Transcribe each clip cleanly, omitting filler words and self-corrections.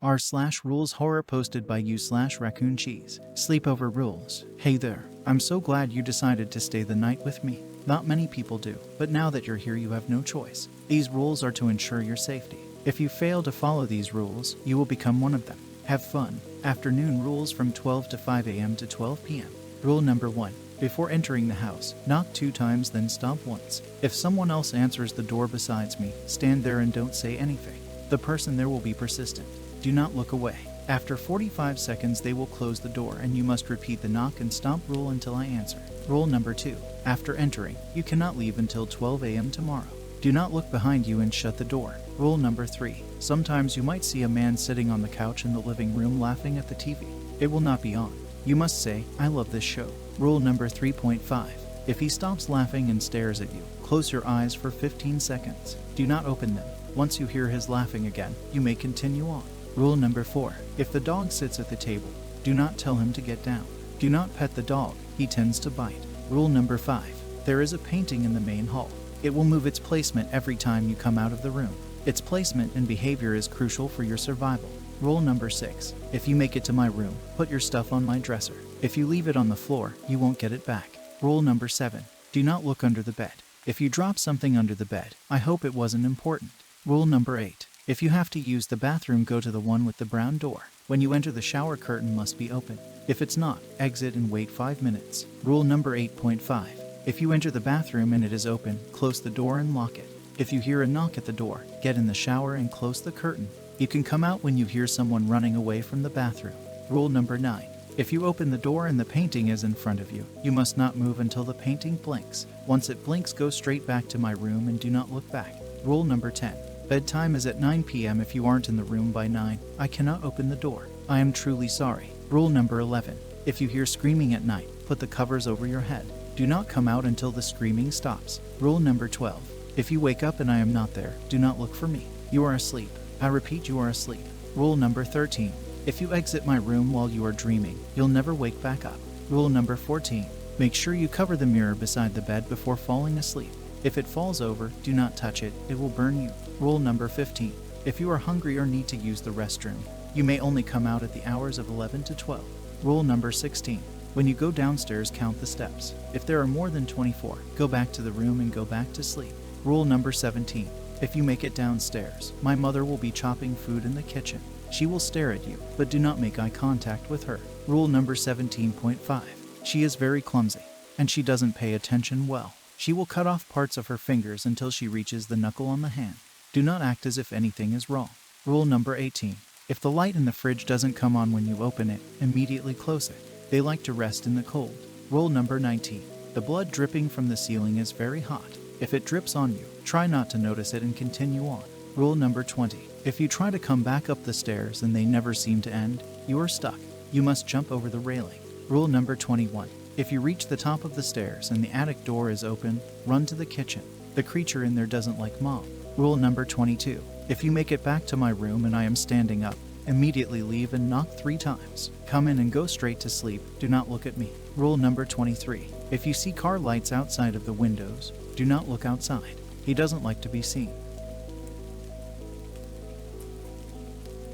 r/Ruleshorror posted by you/Raccoon Cheese. Sleepover rules. Hey there. I'm so glad you decided to stay the night with me. Not many people do, but now that you're here you have no choice. These rules are to ensure your safety. If you fail to follow these rules, you will become one of them. Have fun. Afternoon rules from 12 to 5 a.m. to 12 p.m. Rule number 1. Before entering the house, knock 2 times then stop once. If someone else answers the door besides me, stand there and don't say anything. The person there will be persistent. Do not look away. After 45 seconds they will close the door and you must repeat the knock and stop rule until I answer. Rule number 2. After entering, you cannot leave until 12 a.m. tomorrow. Do not look behind you and shut the door. Rule number 3. Sometimes you might see a man sitting on the couch in the living room laughing at the TV. It will not be on. You must say, I love this show. Rule number 3.5. If he stops laughing and stares at you, close your eyes for 15 seconds. Do not open them. Once you hear his laughing again, you may continue on. Rule number 4. If the dog sits at the table, do not tell him to get down. Do not pet the dog, he tends to bite. Rule number 5. There is a painting in the main hall. It will move its placement every time you come out of the room. Its placement and behavior is crucial for your survival. Rule number 6. If you make it to my room, put your stuff on my dresser. If you leave it on the floor, you won't get it back. Rule number 7. Do not look under the bed. If you drop something under the bed, I hope it wasn't important. Rule number 8. If you have to use the bathroom, go to the one with the brown door. When you enter, the shower curtain must be open. If it's not, exit and wait 5 minutes. Rule number 8.5. If you enter the bathroom and it is open, close the door and lock it. If you hear a knock at the door, get in the shower and close the curtain. You can come out when you hear someone running away from the bathroom. Rule number 9. If you open the door and the painting is in front of you, you must not move until the painting blinks. Once it blinks, go straight back to my room and do not look back. Rule number 10. Bedtime is at 9 p.m. If you aren't in the room by 9, I cannot open the door. I am truly sorry. Rule number 11. If you hear screaming at night, put the covers over your head. Do not come out until the screaming stops. Rule number 12. If you wake up and I am not there, do not look for me. You are asleep. I repeat, you are asleep. Rule number 13. If you exit my room while you are dreaming, you'll never wake back up. Rule number 14. Make sure you cover the mirror beside the bed before falling asleep. If it falls over, do not touch it, it will burn you. Rule number 15. If you are hungry or need to use the restroom, you may only come out at the hours of 11 to 12. Rule number 16. When you go downstairs, count the steps. If there are more than 24, go back to the room and go back to sleep. Rule number 17. If you make it downstairs, my mother will be chopping food in the kitchen. She will stare at you, but do not make eye contact with her. Rule number 17.5. She is very clumsy, and she doesn't pay attention well. She will cut off parts of her fingers until she reaches the knuckle on the hand. Do not act as if anything is wrong. Rule number 18. If the light in the fridge doesn't come on when you open it, immediately close it. They like to rest in the cold. Rule number 19. The blood dripping from the ceiling is very hot. If it drips on you, try not to notice it and continue on. Rule number 20. If you try to come back up the stairs and they never seem to end, you are stuck. You must jump over the railing. Rule number 21. If you reach the top of the stairs and the attic door is open, run to the kitchen. The creature in there doesn't like Mom. Rule number 22. If you make it back to my room and I am standing up, immediately leave and knock 3 times. Come in and go straight to sleep. Do not look at me. Rule number 23. If you see car lights outside of the windows, do not look outside. He doesn't like to be seen.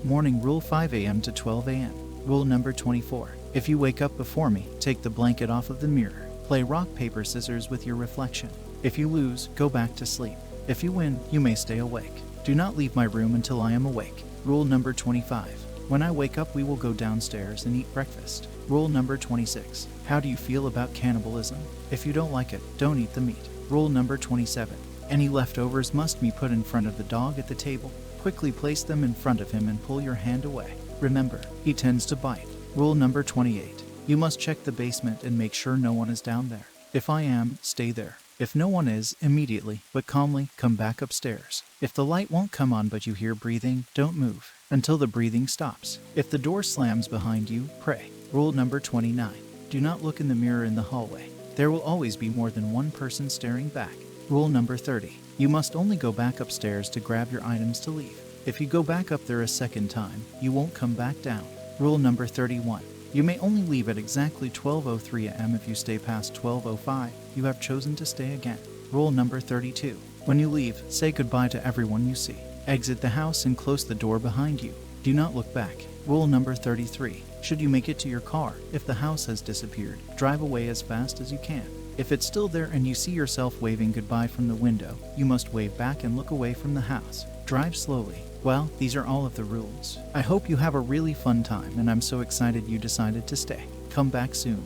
Morning rule 5 a.m. to 12 a.m. Rule number 24. If you wake up before me, take the blanket off of the mirror. Play rock, paper, scissors with your reflection. If you lose, go back to sleep. If you win, you may stay awake. Do not leave my room until I am awake. Rule number 25. When I wake up, we will go downstairs and eat breakfast. Rule number 26. How do you feel about cannibalism? If you don't like it, don't eat the meat. Rule number 27. Any leftovers must be put in front of the dog at the table. Quickly place them in front of him and pull your hand away. Remember, he tends to bite. Rule number 28. You must check the basement and make sure no one is down there. If I am, stay there. If no one is, immediately, but calmly, come back upstairs. If the light won't come on but you hear breathing, don't move until the breathing stops. If the door slams behind you, pray. Rule number 29. Do not look in the mirror in the hallway. There will always be more than one person staring back. Rule number 30. You must only go back upstairs to grab your items to leave. If you go back up there a second time, you won't come back down. Rule number 31. You may only leave at exactly 12:03 a.m. If you stay past 12:05, you have chosen to stay again. Rule number 32. When you leave, say goodbye to everyone you see. Exit the house and close the door behind you. Do not look back. Rule number 33. Should you make it to your car, if the house has disappeared, drive away as fast as you can. If it's still there and you see yourself waving goodbye from the window, you must wave back and look away from the house. Drive slowly. Well, these are all of the rules. I hope you have a really fun time, and I'm so excited you decided to stay. Come back soon.